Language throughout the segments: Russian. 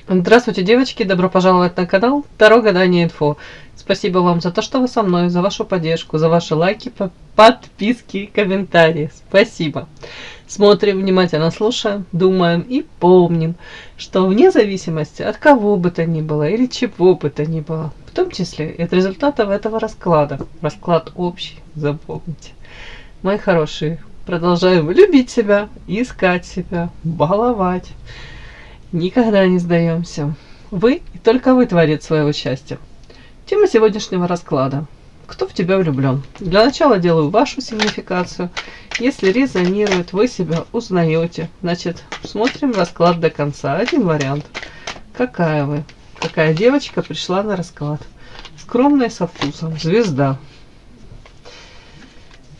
Здравствуйте, девочки! Добро пожаловать на канал Таро Гадание Инфо. Спасибо вам за то, что вы со мной, за вашу поддержку, за ваши лайки, подписки, комментарии. Спасибо. Смотрим, внимательно слушаем, думаем и помним, что вне зависимости от кого бы то ни было или чего бы то ни было, в том числе и от результатов этого расклада, расклад общий, запомните. Мои хорошие, продолжаем любить себя, искать себя, баловать. Никогда не сдаемся. Вы и только вы творец своего счастья. Тема сегодняшнего расклада. Кто в тебя влюблен? Для начала делаю вашу сигнификацию. Если резонирует, вы себя узнаете. Значит, смотрим расклад до конца. Один вариант. Какая вы? Какая девочка пришла на расклад? Скромная, со вкусом. Звезда.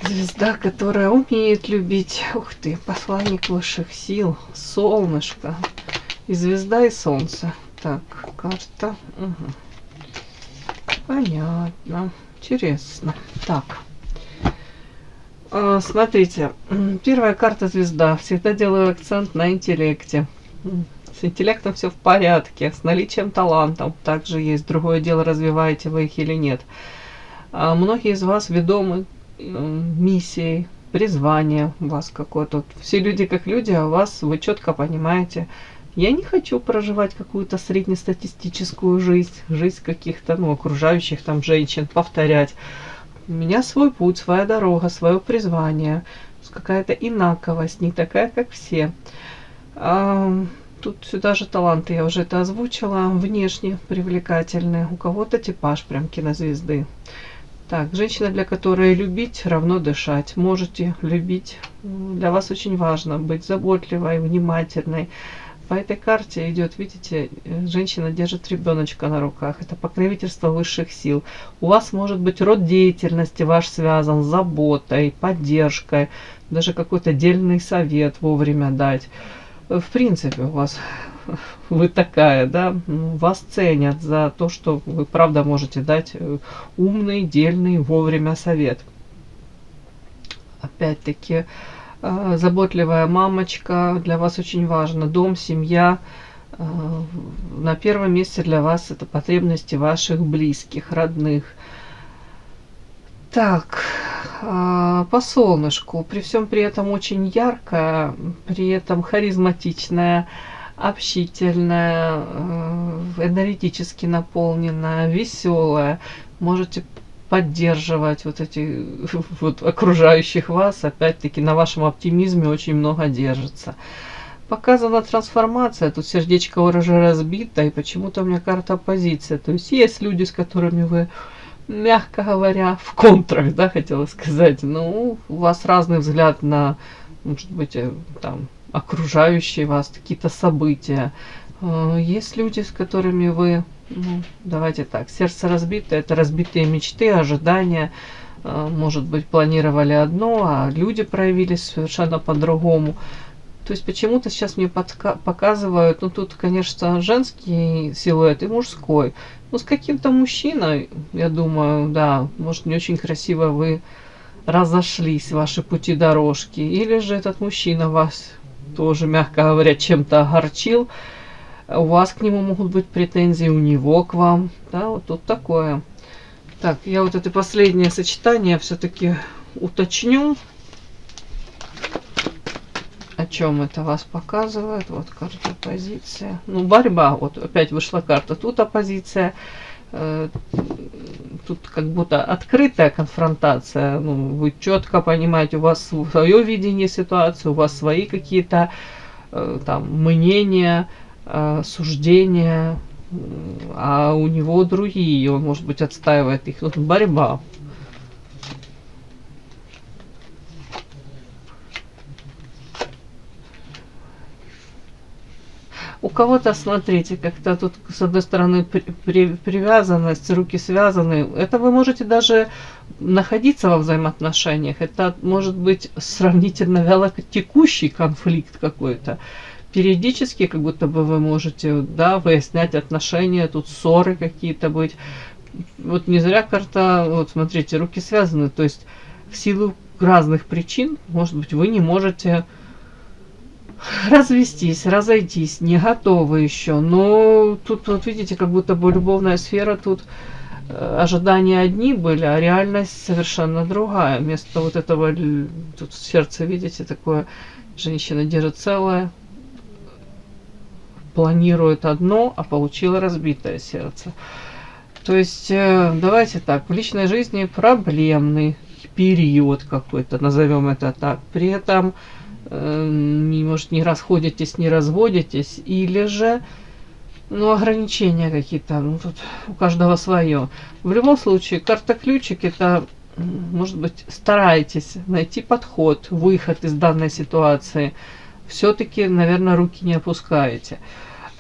Звезда, которая умеет любить. Ух ты, посланник высших сил. Солнышко. И звезда, и солнце. Так, карта. Угу. Понятно. Интересно. Так. Смотрите. Первая карта звезда. Всегда делаю акцент на интеллекте. С интеллектом все в порядке. С наличием талантов также есть. Другое дело, развиваете вы их или нет. Многие из вас ведомы миссией, призванием у вас какое-то. Все люди как люди, а у вас вы четко понимаете. Я не хочу проживать какую-то среднестатистическую жизнь, жизнь каких-то, окружающих там женщин, повторять. У меня свой путь, своя дорога, свое призвание, какая-то инаковость, не такая, как все. Тут сюда же таланты, я уже это озвучила, внешне привлекательные. У кого-то типаж прям кинозвезды. Так, женщина, для которой любить равно дышать. Можете любить. Для вас очень важно быть заботливой, внимательной. По этой карте идет, видите, женщина держит ребеночка на руках. Это покровительство высших сил. У вас может быть род деятельности ваш связан с заботой, поддержкой, даже какой-то дельный совет вовремя дать. В принципе, у вас вы такая, да, вас ценят за то, что вы правда можете дать умный, дельный, вовремя совет. Опять-таки, заботливая мамочка, для вас очень важно. Дом, семья. На первом месте для вас это потребности ваших близких, родных. Так, по солнышку. При всем при этом очень яркая, при этом харизматичная, общительная, энергетически наполненная, веселая. Можете поддерживать вот эти вот окружающих вас, опять-таки на вашем оптимизме очень много держится. Показана трансформация, тут сердечко уже разбито, и почему-то у меня карта оппозиция. То есть есть люди, с которыми вы, мягко говоря, в контрах, да, хотела сказать. Ну, у вас разный взгляд на, может быть, там, окружающие вас какие-то события. Есть люди, с которыми вы, давайте так, сердце разбито, это разбитые мечты, ожидания. Может быть, планировали одно, а люди проявились совершенно по-другому. То есть почему-то сейчас мне показывают, тут, конечно, женский силуэт и мужской. С каким-то мужчиной, я думаю, да, может, не очень красиво вы разошлись, ваши пути дорожки. Или же этот мужчина вас тоже, мягко говоря, чем-то огорчил. У вас к нему могут быть претензии, у него к вам. Да, вот тут такое. Так, я вот это последнее сочетание все-таки уточню. О чем это вас показывает? Вот карта оппозиция. Борьба. Вот опять вышла карта. Тут оппозиция. Тут как будто открытая конфронтация. Вы четко понимаете, у вас свое видение ситуации, у вас свои какие-то там мнения, суждения, а у него другие. Он, может быть, отстаивает их. Тут борьба. У кого-то, смотрите, как-то тут, с одной стороны, привязанность, руки связаны. Это вы можете даже находиться во взаимоотношениях. Это может быть сравнительно вялотекущий конфликт какой-то. Периодически, как будто бы вы можете, да, выяснять отношения, тут ссоры какие-то быть. Вот не зря карта, вот смотрите, руки связаны. То есть в силу разных причин, может быть, вы не можете развестись, разойтись, не готовы еще. Но тут вот видите, как будто бы любовная сфера тут ожидания одни были, а реальность совершенно другая. Вместо вот этого, тут сердце, видите, такое, женщина держит целое, планирует одно, а получила разбитое сердце. То есть, давайте так, в личной жизни проблемный период какой-то, назовем это так. При этом, может, не расходитесь, не разводитесь, или же, ну, ограничения какие-то, ну, тут у каждого свое. В любом случае, карта-ключик, это, может быть, старайтесь найти подход, выход из данной ситуации. Все-таки, наверное, руки не опускаете.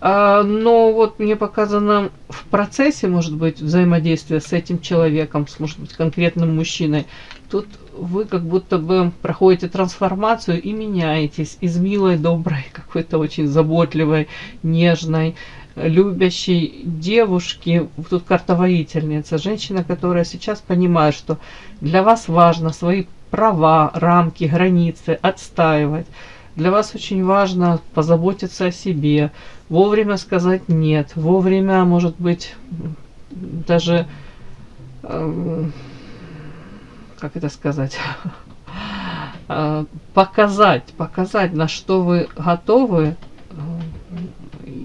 Но вот мне показано в процессе, может быть, взаимодействия с этим человеком, с, может быть, конкретным мужчиной, тут вы как будто бы проходите трансформацию и меняетесь из милой, доброй, какой-то очень заботливой, нежной, любящей девушки. Тут карта воительница, женщина, которая сейчас понимает, что для вас важно свои права, рамки, границы отстаивать. Для вас очень важно позаботиться о себе, вовремя сказать нет, вовремя, может быть, даже, как это сказать, показать, на что вы готовы,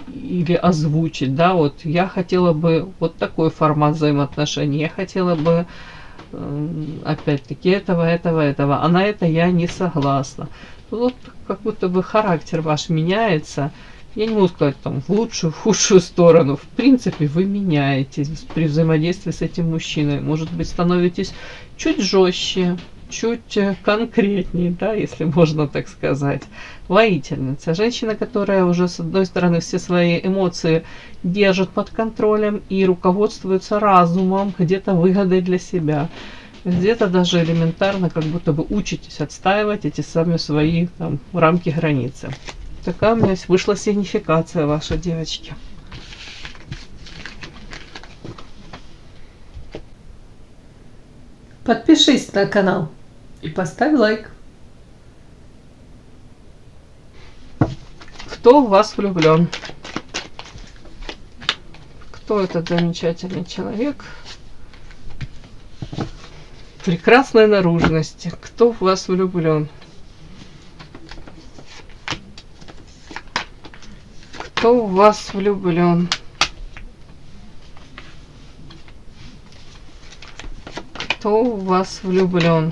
или озвучить, да, вот я хотела бы вот такой формат взаимоотношений, я хотела бы, опять-таки, этого, а на это я не согласна. Вот как будто бы характер ваш меняется. Я не могу сказать там в лучшую, в худшую сторону. В принципе, вы меняетесь при взаимодействии с этим мужчиной. Может быть, становитесь чуть жестче, чуть конкретнее, да, если можно так сказать. Воительница. Женщина, которая уже, с одной стороны, все свои эмоции держит под контролем и руководствуется разумом, где-то выгодой для себя. Где-то даже элементарно, как будто бы учитесь отстаивать эти сами свои там рамки, границы. Такая у меня вышла сигнификация вашей девочки. Подпишись на канал и поставь лайк. Кто в вас влюблен? Кто этот замечательный человек? Прекрасной наружности. Кто в вас влюблен? Кто в вас влюблен? Кто в вас влюблен?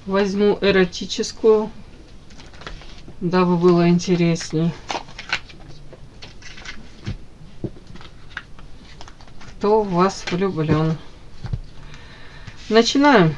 Возьму эротическую, дабы было интересней. Кто в вас влюблен? Начинаем.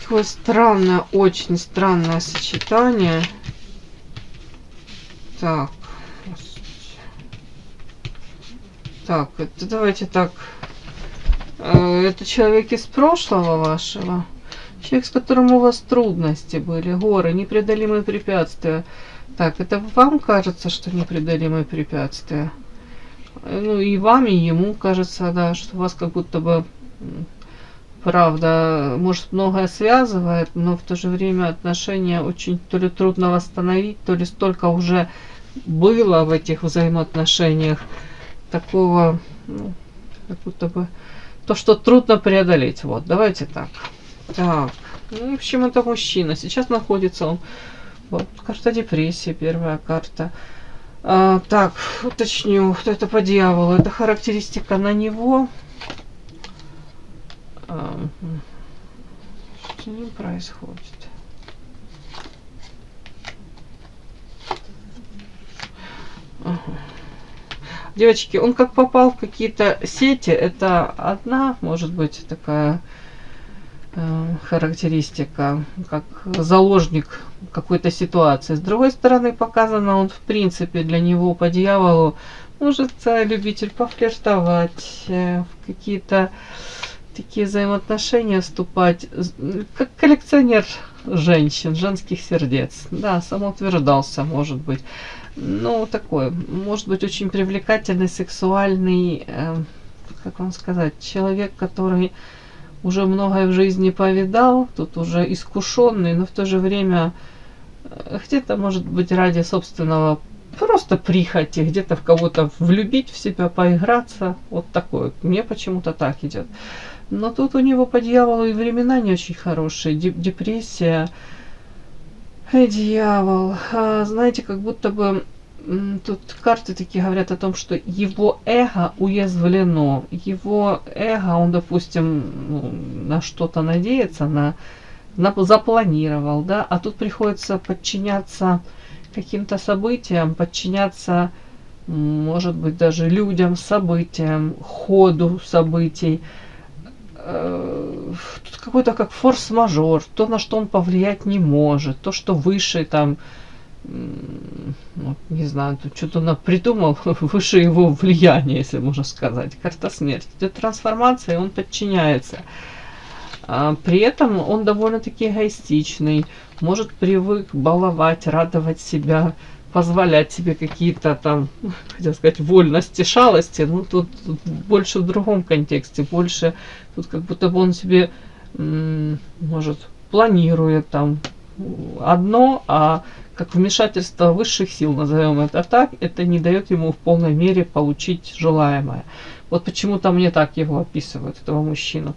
Какое странное, очень странное сочетание. Так. Так, это давайте так. Это человек из прошлого вашего. Человек, с которым у вас трудности были, горы, непреодолимые препятствия. Так, это вам кажется, что непреодолимые препятствия? Ну, и вам, и ему кажется, да, что у вас как будто бы, правда, может, многое связывает, но в то же время отношения очень то ли трудно восстановить, то ли столько уже было в этих взаимоотношениях такого, ну, как будто бы то, что трудно преодолеть. Вот, давайте так. Так, ну, в общем, это мужчина. Сейчас находится он. Вот, карта депрессии, первая карта. Так, уточню, кто это по дьяволу. Это характеристика на него. Что с ним происходит? Ага. Девочки, он как попал в какие-то сети, это одна, может быть, такая характеристика, как заложник какой-то ситуации. С другой стороны, показано, он в принципе для него по дьяволу может любитель пофлиртовать, в какие-то такие взаимоотношения вступать, как коллекционер женщин, женских сердец. Да, самоутверждался, может быть. Ну, такой, может быть, очень привлекательный, сексуальный, как вам сказать, человек, который уже многое в жизни повидал, тут уже искушенный, но в то же время где-то, может быть, ради собственного просто прихоти, где-то в кого-то влюбить в себя, поиграться. Вот такое. Мне почему-то так идет. Но тут у него по дьяволу и времена не очень хорошие. Депрессия. Дьявол. Знаете, как будто бы тут карты такие говорят о том, что его эго уязвлено. Его эго, он, допустим, на что-то надеется, запланировал, да, а тут приходится подчиняться каким-то событиям, подчиняться, может быть, даже людям, событиям, ходу событий. Тут какой-то как форс-мажор, то, на что он повлиять не может, то, что выше там, не знаю, тут что-то он придумал, выше его влияния, если можно сказать. Карта смерти. Идет трансформация, и он подчиняется. При этом он довольно-таки эгоистичный, может привык баловать, радовать себя, позволять себе какие-то там, хотел сказать, вольности, шалости, но тут больше в другом контексте, больше тут как будто бы он себе, может, планирует там одно, а как вмешательство высших сил, назовем это так, это не дает ему в полной мере получить желаемое. Вот почему-то мне так его описывают, этого мужчину.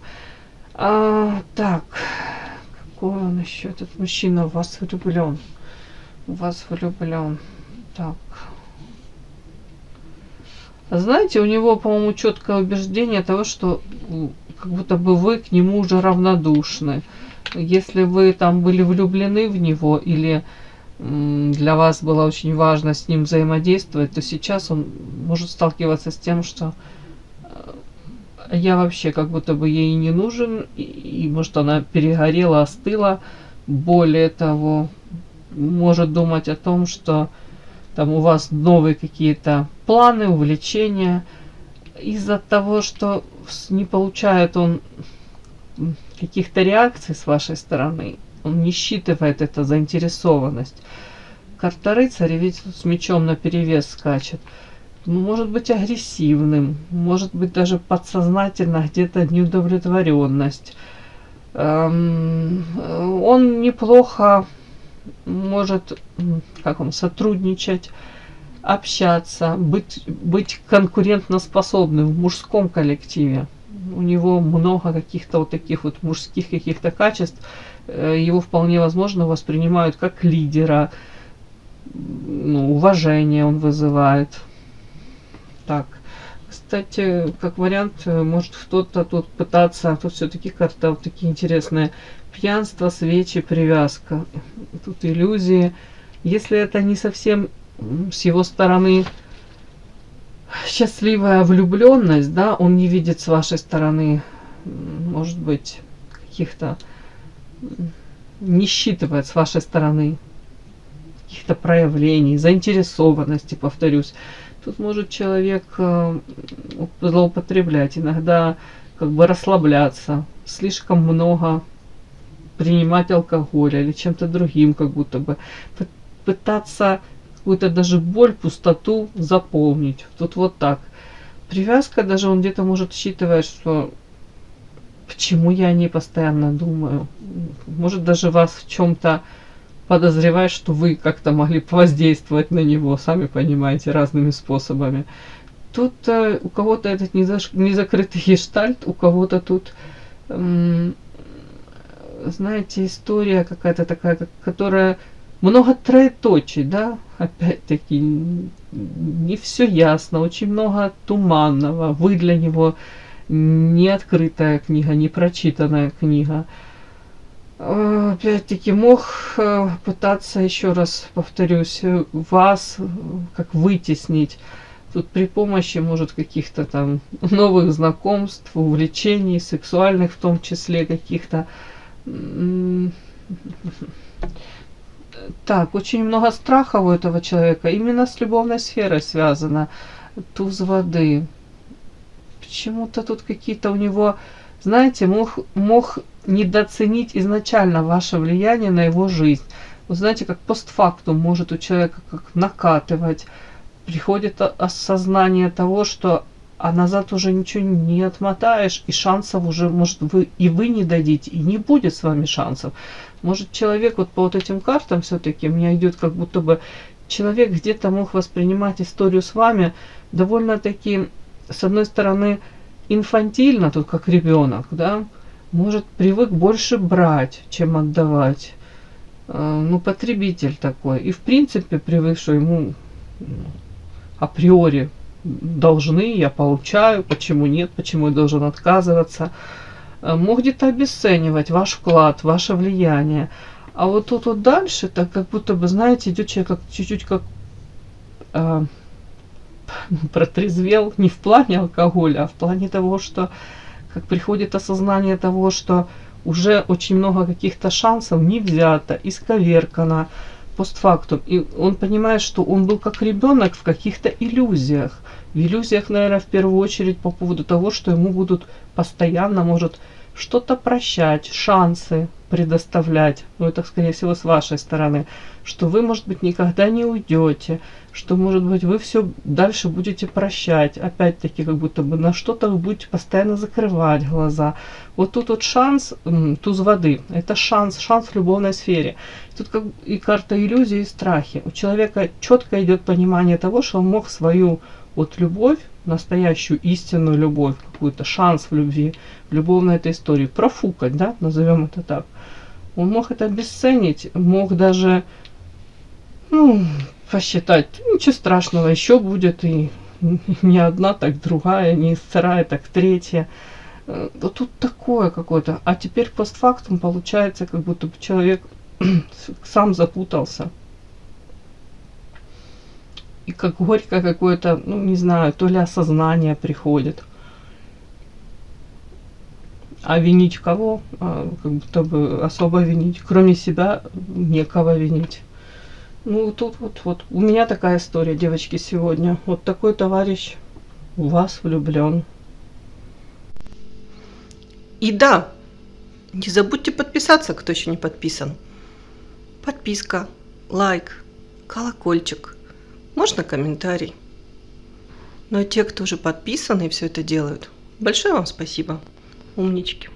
Так, какой он еще, этот мужчина в вас влюблен? У вас влюблен. Так. Знаете, у него, по-моему, четкое убеждение того, что как будто бы вы к нему уже равнодушны. Если вы там были влюблены в него или для вас было очень важно с ним взаимодействовать, то сейчас он может сталкиваться с тем, что я вообще как будто бы ей не нужен, и может она перегорела, остыла. Более того, может думать о том, что там у вас новые какие-то планы, увлечения. Из-за того, что не получает он каких-то реакций с вашей стороны, он не считывает это заинтересованность. Карта рыцаря, ведь с мечом наперевес скачет. Может быть агрессивным, может быть даже подсознательно где-то неудовлетворенность. Он неплохо может, как он, сотрудничать, общаться, быть конкурентоспособным в мужском коллективе. У него много каких-то вот таких вот мужских каких-то качеств. Его вполне возможно воспринимают как лидера. Уважение он вызывает. Так, кстати, как вариант, может кто-то тут пытаться, тут все-таки карта вот такие интересные, пьянство, свечи, привязка, тут иллюзии. Если это не совсем с его стороны счастливая влюбленность, да, он не видит с вашей стороны, может быть, каких-то, не считывает с вашей стороны каких-то проявлений, заинтересованности, повторюсь. Тут может человек злоупотреблять, иногда как бы расслабляться, слишком много принимать алкоголя или чем-то другим, как будто бы пытаться какую-то даже боль, пустоту заполнить. Тут вот так. Привязка, даже он где-то может считывать, что почему я о ней постоянно думаю. Может даже вас в чем-то подозревать, что вы как-то могли воздействовать на него, сами понимаете, разными способами. Тут у кого-то этот незакрытый гештальт, у кого-то тут, знаете, история какая-то такая, которая много троеточий, да, опять-таки, не все ясно, очень много туманного. Вы для него не открытая книга, не прочитанная книга. Опять-таки мог пытаться, еще раз повторюсь, вас как вытеснить. Тут при помощи, может, каких-то там новых знакомств, увлечений, сексуальных в том числе каких-то. Так, очень много страха у этого человека. Именно с любовной сферой связано. Туз воды. Почему-то тут какие-то у него, знаете, мог недооценить изначально ваше влияние на его жизнь. Вы знаете, как постфактум может у человека как накатывать. Приходит осознание того, что назад уже ничего не отмотаешь, и шансов уже, может, вы не дадите, и не будет с вами шансов. Может, человек вот по вот этим картам все-таки, мне идет как будто бы человек где-то мог воспринимать историю с вами довольно-таки, с одной стороны, инфантильно, тут как ребенок, да, может, привык больше брать, чем отдавать. Ну, потребитель такой. И, в принципе, привык, что ему априори должны, я получаю, почему нет, почему я должен отказываться. Мог где-то обесценивать ваш вклад, ваше влияние. А вот тут вот дальше, так как будто бы, знаете, идет человек как, чуть-чуть как протрезвел, не в плане алкоголя, а в плане того, что как приходит осознание того, что уже очень много каких-то шансов не взято, исковеркано постфактум. И он понимает, что он был как ребенок в каких-то иллюзиях. В иллюзиях, наверное, в первую очередь по поводу того, что ему будут постоянно, может, что-то прощать, шансы предоставлять. Ну, это, скорее всего, с вашей стороны. Что вы, может быть, никогда не уйдете. Что, может быть, вы все дальше будете прощать. Опять-таки, как будто бы на что-то вы будете постоянно закрывать глаза. Вот тут вот шанс, туз воды, это шанс в любовной сфере. Тут как и карта иллюзии, и страхи. У человека четко идет понимание того, что он мог свою вот любовь, настоящую истинную любовь, какой-то шанс в любви, в любовной этой истории, профукать, да, назовем это так. Он мог это обесценить, мог даже, посчитать, ничего страшного, еще будет и не одна, так другая, не вторая, так третья. Вот тут такое какое-то. А теперь постфактум получается, как будто бы человек сам запутался. И как горько какое-то, не знаю, то ли осознание приходит. А винить кого? Как будто бы особо винить. Кроме себя некого винить. Тут вот. У меня такая история, девочки, сегодня. Вот такой товарищ в вас влюблен. И да, не забудьте подписаться, кто еще не подписан. Подписка, лайк, колокольчик. Можно комментарий. Но те, кто уже подписаны и все это делают, большое вам спасибо. Умнички.